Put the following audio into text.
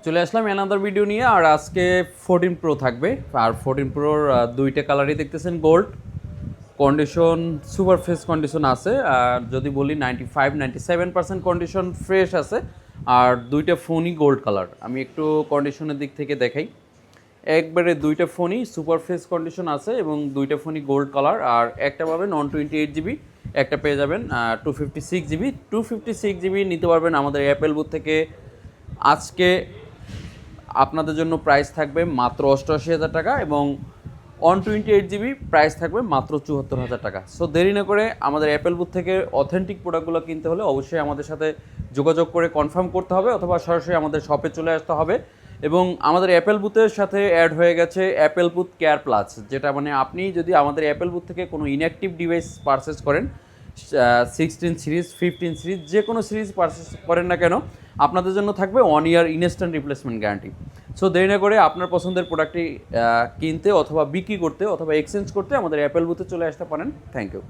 চলে আসলাম another video নিয়ে। আর আজকে 14 প্রো থাকবে। আর 14 প্রোর দুইটা কালারই দেখতেছেন gold condition, super fresh condition আছে। আর যদি বলি 95-97% কন্ডিশন ফ্রেশ আছে। আর দুইটা ফোনই গোল্ড কালার। আমি একটু কন্ডিশনের দিক থেকে দেখাই। একবারে দুইটা ফোনই সুপার ফ্রেশ কন্ডিশন আছে এবং দুইটা ফোনই গোল্ড কালার। আর একটা পাবেন 128GB, একটা পেয়ে যাবেন 256GB। 256GB নিতে পারবেন আমাদের অ্যাপেল বুথ থেকে। আজকে আপনাদের জন্য প্রাইস থাকবে মাত্র 88,000 টাকা এবং 128GB প্রাইস থাকবে মাত্র 74,000 টাকা। সো দেরি না করে আমাদের অ্যাপেল বুথ থেকে অথেন্টিক প্রোডাক্টগুলো কিনতে হলে অবশ্যই আমাদের সাথে যোগাযোগ করে কনফার্ম করতে হবে অথবা সরাসরি আমাদের শপে চলে আসতে হবে। এবং আমাদের অ্যাপেল বুথের সাথে অ্যাড হয়ে গেছে অ্যাপেল বুথ কেয়ার প্লাস, যেটা মানে আপনি যদি আমাদের অ্যাপেল বুথ থেকে কোনো ইনঅ্যাক্টিভ ডিভাইস পারচেস করেন, 16 সিরিজ 15 সিরিজ যে কোনো সিরিজ পারচেস করেন না কেন, আপনাদের জন্য থাকবে 1 ইয়ার ইনস্ট্যান্ট রিপ্লেসমেন্ট গ্যারান্টি। সো দেরি না করে আপনার পছন্দের প্রোডাক্টটি কিনতে অথবা বিক্রি করতে অথবা এক্সচেঞ্জ করতে আমাদের অ্যাপেল বুথে চলে আসতে পারেন। Thank you.